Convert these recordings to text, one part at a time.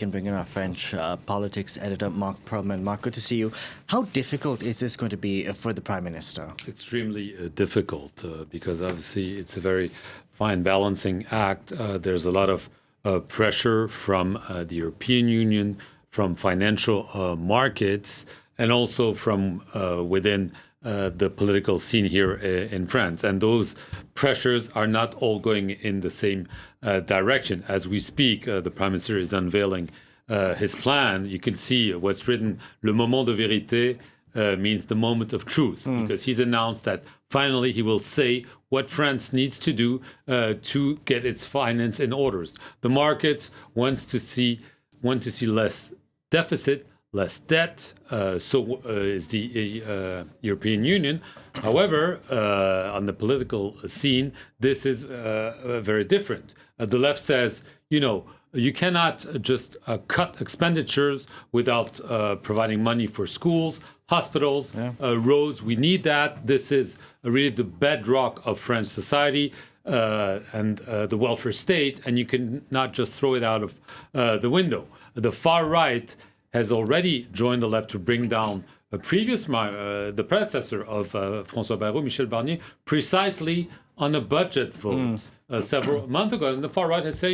Can bring in our French politics editor, Marc Perelman. Marc, good to see you. How difficult is this going to be for the Prime Minister? Extremely difficult because obviously it's a very fine balancing act. There's a lot of pressure from the European Union, from financial markets, and also from within the political scene here in France. And those pressures are not all going in the same direction. As we speak, the Prime Minister is unveiling his plan. You can see what's written, Le moment de vérité means the moment of truth, because he's announced that finally he will say what France needs to do to get its finance in order. The markets want to see less deficit, less debt, so is the European Union. However, on the political scene, this is very different. The left says, you cannot just cut expenditures without providing money for schools, hospitals, roads. We need that. This is really the bedrock of French society and the welfare state, and you can not just throw it out of the window. The far right has already joined the left to bring down the predecessor of François Bayrou, Michel Barnier, precisely on a budget vote several months ago. And the far right has said,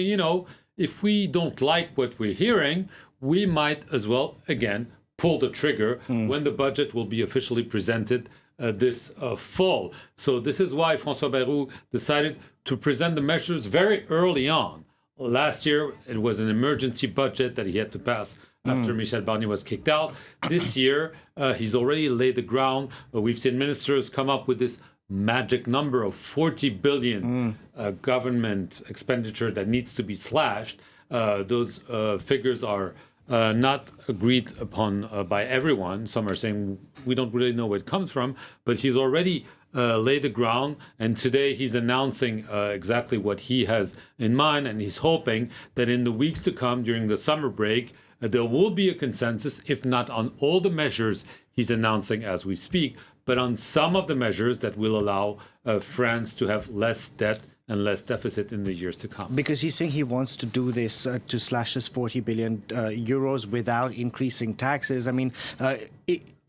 if we don't like what we're hearing, we might as well, again, pull the trigger when the budget will be officially presented this fall. So this is why François Bayrou decided to present the measures very early on. Last year, it was an emergency budget that he had to pass after Michel Barnier was kicked out. This year, he's already laid the ground. We've seen ministers come up with this magic number of 40 billion government expenditure that needs to be slashed. Those figures are not agreed upon by everyone. Some are saying we don't really know where it comes from, but he's already laid the ground, and today he's announcing exactly what he has in mind, and he's hoping that in the weeks to come during the summer break, there will be a consensus, if not on all the measures he's announcing as we speak, but on some of the measures that will allow France to have less debt and less deficit in the years to come. Because he's saying he wants to do this to slash his 40 billion euros without increasing taxes. I mean,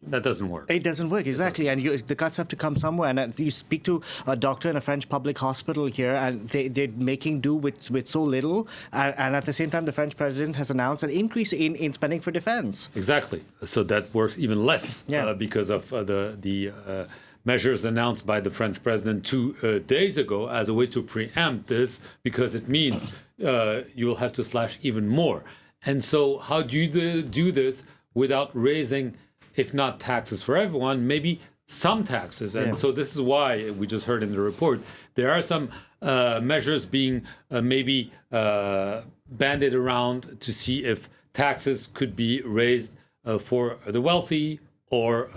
that doesn't work. It doesn't work, exactly. And the cuts have to come somewhere. And you speak to a doctor in a French public hospital here, and they're making do with so little. And at the same time, the French president has announced an increase in spending for defense. Exactly. So that works even less because of the measures announced by the French president 2 days ago as a way to preempt this, because it means you will have to slash even more. And so how do you do this without raising, if not taxes for everyone, maybe some taxes? And so this is why we just heard in the report, there are some measures being maybe bandied around to see if taxes could be raised for the wealthy or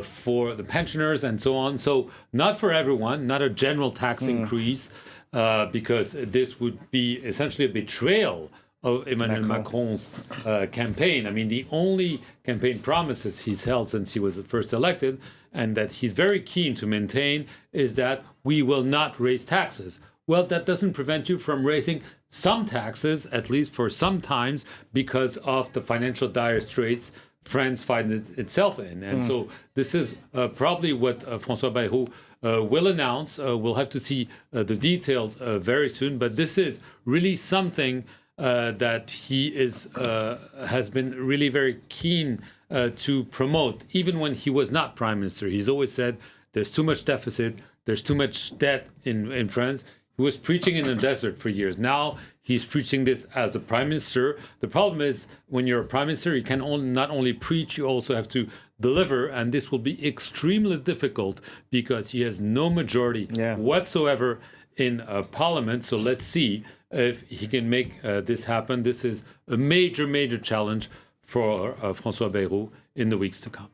for the pensioners and so on. So not for everyone, not a general tax increase, because this would be essentially a betrayal of Emmanuel Macron's campaign. I mean, the only campaign promises he's held since he was first elected, and that he's very keen to maintain, is that we will not raise taxes. Well, that doesn't prevent you from raising some taxes, at least for some times, because of the financial dire straits France finds itself in. And so this is probably what François Bayrou will announce. We'll have to see the details very soon, but this is really something that he has been really very keen to promote. Even when he was not prime minister, he's always said there's too much deficit, there's too much debt in France. He was preaching in the desert for years. Now he's preaching this as the prime minister. The problem is when you're a prime minister, you can not only preach, you also have to deliver. And this will be extremely difficult because he has no majority whatsoever in parliament. So let's see if he can make this happen. This is a major, major challenge for François Bayrou in the weeks to come.